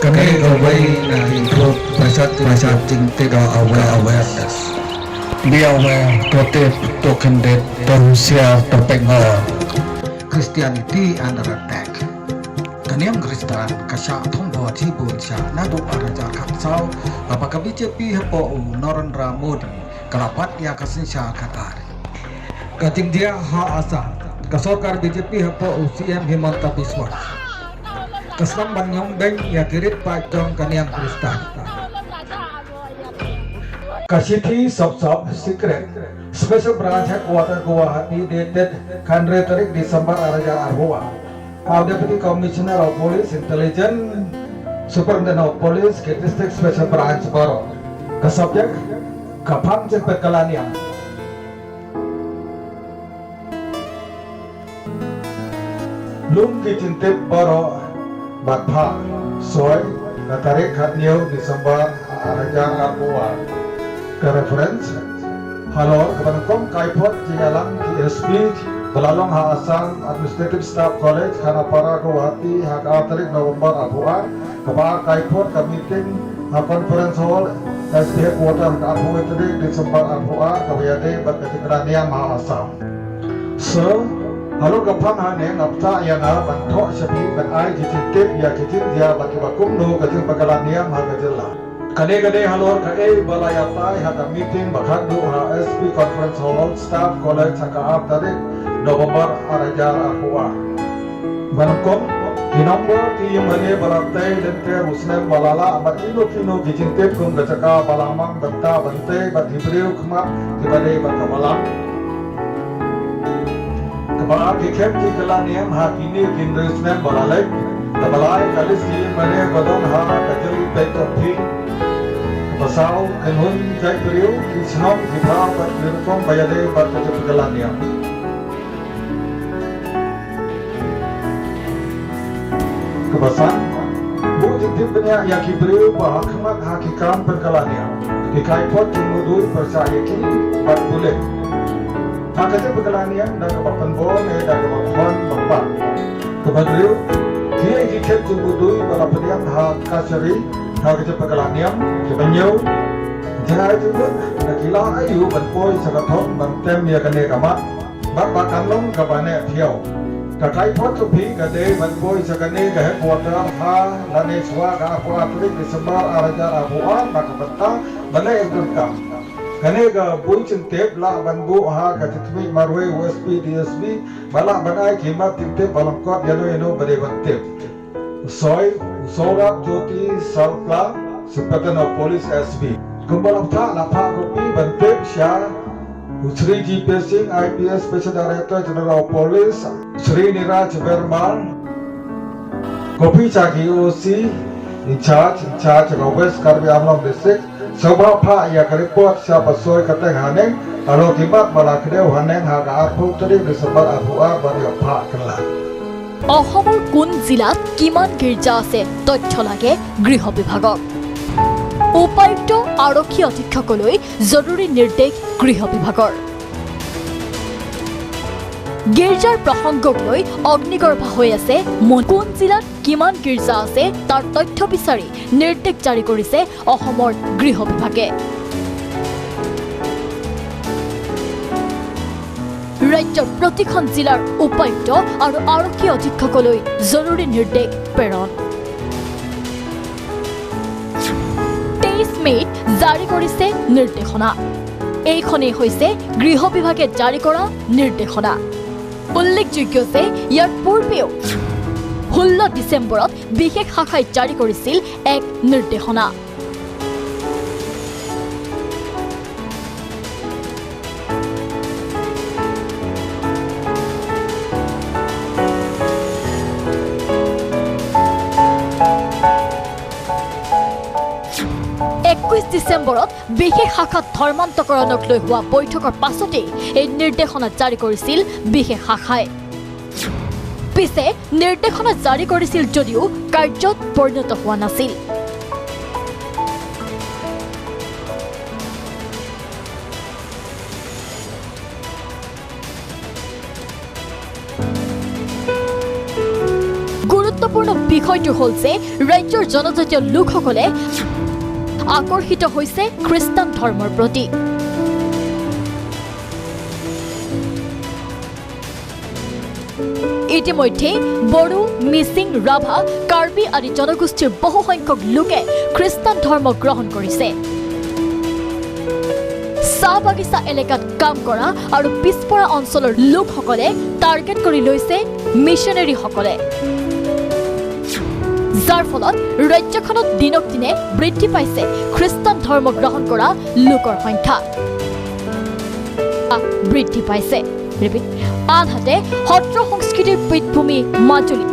Kami away na improve masyad jingpynpra awareness. Be aware to tip to Kyndit to share to pengar. Christianity under attack. Iingmane Khristan kasya thongbo jibun sya nadu araja khatsau apakah BJP hapo Narendra Modi kalapat ya synshar kata. Ka jingjia ha Assam ka Sorkar BJP hapo CM Himanta Biswas. Kasam banyong beng ya kirit pajong Iingmane Khristan. Kasiti sub secret special branch headquarter Guwahati dated Kandre tarik Desember araja arhua. Our Deputy Commissioner of Police Intelligence Superintendent of Police District Special Branch Baro. Ka subject kapam Jingpynpra Lum ki jintip Baro Batha Soy Natarik Hatniu Desember Araja Arhua. Ke reference Halo Kebankom Kaipot Jingalang KSP Belalong ha Assam Administrative Staff College Khanapara Guwahati ha 3 November Arhua Kaba Kaipot ka meeting ha conference hall SP headquarter ha Arhua 3 Desember Arhua kabayade Iingmane ha Assam. So halo kapang ha neng apta yang ha bantok sabi ban ai jitip ya kitin dia baki bakum no kajing Iingmane ha gajela. Kade halo Kaei balayatai ha meeting bakhadu ha SP conference hall staff college ha ka 3 November arajar arhua. Bankom Inombo Iingmane balatai lente Muslim balala amat kino kijintip kum gacaka balamang benta bante bat hibriu khmat kibade bakabalam. Kaba kikem Iingmane ha kini Muslim balalai kabalai kalis Iingmane badon ha kajal beit phin pasau kenhun jai beriu kisnom kita bat nirkom bayade bat Iingmane. Kebasan bu Jingpynpra ya kibriu bahakmat hakikan Iingmane dikaipot jumudui percaya kini bat boleh hakatnya Iingmane dan kebapan bon dan kebapan bapak kebadriu dia ikat jumudui balapedian hak kasari hakatnya Iingmane kebenyau jangan juga nakila ayu banpoi sagathon bantem ya kane kamat bat kanlong kabane thiau Kakai pot tupi kade banboy sakane ke headquarter ha lane swa ka apa atrik Desember araja arhua maka benta balai ekam kane ga buncin tep la banbu ha ka titmi marwe USP DSB bala banai kimat tip balangkot yano bade bantep soy sorak joti salpla Superintendent of Police SB kumbalap tha lapa kopi bantep sya Sri G.P. Singh, IPS Special Director General of Police, Sri Niraj Verma, Kopi Chaki OC, in charge of West Karbi Anglong District, Sabah Pa ya report siapa soy kateng haneng, alo kimat malakdeu haneng haga arpu tadi Desember arhua bari pa kala. অসমৰ কোন জিলাত কিমান গীৰ্জা আছে তথ্য লাগে গৃহ বিভাগক উপায়ুক্ত আৰক্ষী অধীক্ষকলৈ জৰুৰী নিৰ্দেশ গৃহ বিভাগৰ গীৰ্জাৰ প্ৰসংগক লৈ অগ্নিগৰ্ভা হৈ আছে কোন জিলাত কিমান গীৰ্জা আছে তাৰ তথ্য বিচাৰি নিৰ্দেশ জাৰি কৰিছে অসমৰ গৃহ বিভাগে ৰাজ্যৰ প্ৰতিখন জিলাৰ উপায়ুক্ত আৰু আৰক্ষী অধীক্ষকলৈ জৰুৰী নিৰ্দেশ প্ৰেৰণ মেইট জাৰি কৰিছে নিৰ্দেশনা এইখনেই হৈছে গৃহ বিভাগে জাৰি কৰা নিৰ্দেশনা উল্লেখযোগ্য যে ইয়াৰ পূৰ্বেও 16 ডিচেম্বৰত বিশেষ শাখাই জাৰি কৰিছিল এক নিৰ্দেশনা ডিসেম্বৰত বিশেষ শাখাত ধৰ্মান্তকৰণক লৈ হোৱা বৈঠকৰ পাছতে এই নিৰ্দেশনা জাৰি কৰিছিল বিশেষ শাখাই পিছে নিৰ্দেশনা জাৰি কৰিছিল যদিও কাৰ্যত পৰিণত হোৱা নাছিল গুৰুত্বপূৰ্ণ বিষয়টো হ'ল যে ৰাজ্যৰ জনজাতীয় লোকসকলে আকৰ্ষিত হৈছে খ্ৰীষ্টান ধৰ্মৰ প্ৰতি। ইতিমধ্যে বড়ো, মিচিং, ৰাভা, কাৰ্বি আদি জনগোষ্ঠীৰ বহুসংখ্যক লোকে খ্ৰীষ্টান ধৰ্ম গ্ৰহণ কৰিছে। চাহ বাগিচা এলেকাত কাম কৰা আৰু পিছপৰা অঞ্চলৰ লোকসকলে টাৰ্গেট কৰি লৈছে মিছনেৰীসকলে, যাৰ ফলত ৰাজ্যখনত দিনক দিনে বৃদ্ধি পাইছে খ্ৰীষ্টান ধৰ্ম গ্ৰহণ কৰা লোকৰ সংখ্যা বৃদ্ধি পাইছে। আনহাতে সত্ৰ সংস্কৃতিৰ পীঠভূমি মাজুলী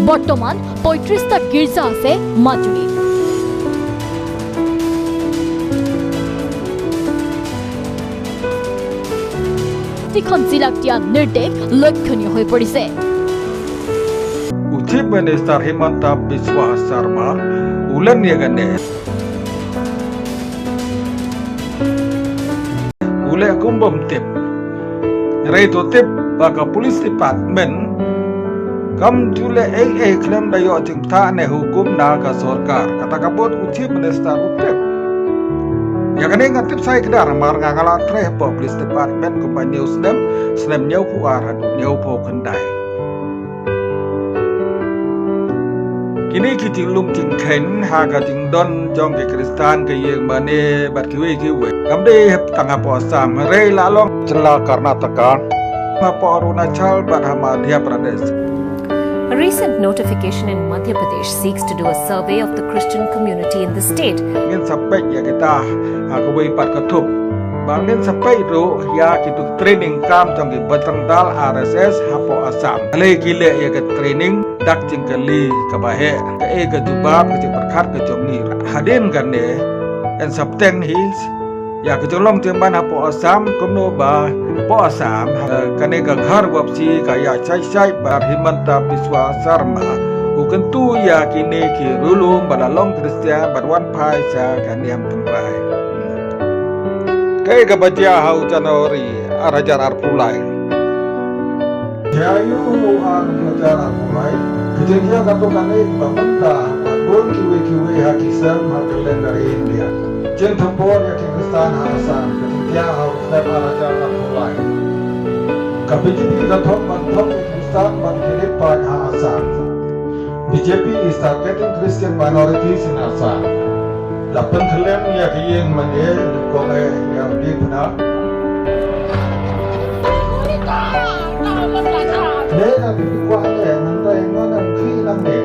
বৰ্তমান ৩৫টা গীৰ্জা আছে মাজুলীত। প্ৰতিখন জিলাক দিয়া নিৰ্দেশ লক্ষণীয় হৈ পৰিছে। Chief Minister Himanta Biswa Sarma ulan yagane ule kumbom tip reito tip baka police department kam jule claim dayo jingta ne hukum naga sorkar kata kabut Chief Minister tip yagane ngatip sai kedar mar ngala tre police department kumpa news snem nyau puar nyau po kendai kini kita lung jing ken haga jing don jong ke Khristan ke Iingmane bat kiwe kamde tangga po Assam rei lalong jela Karnataka po Arunachal bat Madhya Pradesh. A recent notification in Madhya Pradesh seeks to do a survey of the Christian community in the state. Ngin sampai ya kita hagawai pat katup bangin sampai ro ya kitu training kam jong ke Batangdal RSS hapo Assam le gile ya ke training dak jingkali kabahe ke ke jubab ke perkat ke jomni hadin gane en sapten his ya ke jolong jemban hapo Assam kono ba po Assam kane ga ghar wapsi kaya chai bar Himanta Biswa Sarma ukentu ya kine ki Riewlum balalong Kristian badwan pai sa kaniam temrai kai ga baja hau Januari arajar arpulai Jayu arajar arpulai kejadian katu kane bynta bon kiwe hakisan harkelen dari India Jingpynpra ya Kyrgyzstan Assam kejadian hau step arajar arpulai KBJP dathom banthom Kyrgyzstan ban Kyndit pa Assam BJP is targeting Christian minorities in Assam Lapan kelem ya Iingmane Khristan yang dipena. Lena dikuat le nanti mana mungkin nanti.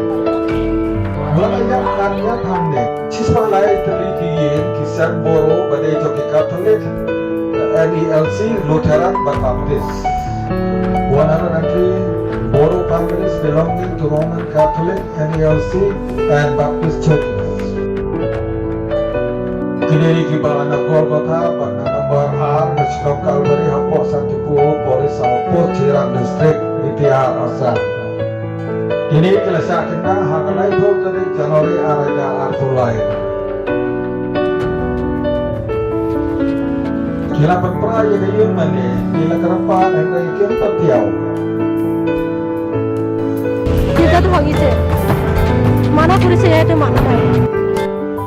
Mana yang kan ya hamne. Cisma lai terliki kisah Boro pada joki Katolik NELC Lutheran Baptist. One other country Boro families belonging to Roman Catholic NELC and Baptist churches. Kini kita nak Golgotha, pada Namar National Calvary hapo Santipu Polis hapo Cirang District Bitiar Assam. Kini kelasa kita hakalai tu dari Januari araja artulai. Kila penpera yang Iingmane, kila kerapaan yang ikan tertiau. Kita tu bagi je, mana polis saya tu mana lagi.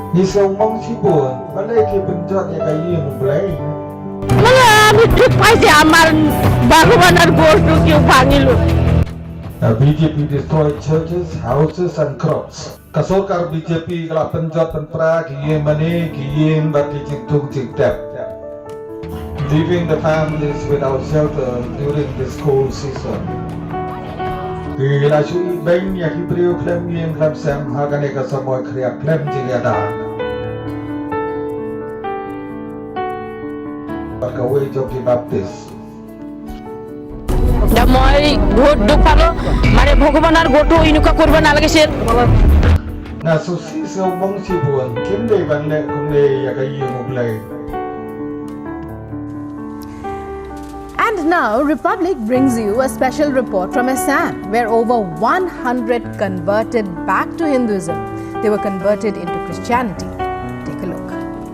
Ni seumang sibun, balai ke penjat yang kaya mulai. Mana hidup pasti amal baru mana gol tu kau panggil lu. BJP destroyed churches, houses and crops. Sorkar BJP kalau penjat penpera Iingmane bagi jintung jingtep, leaving the families without shelter during the school season. Bila sui beng ya Hebrew claim yang claim shem hagane ka samoy kriya claim jingjia da. Kaei joki Baptist. Damai vote dukalo, mare bhagwanar goto inuka korban alagese. Na susi seumang sibun kinde banle kumle ya kayi mulai. And now, Republic brings you a special report from Assam, where over 100 converted back to Hinduism. They were converted into Christianity.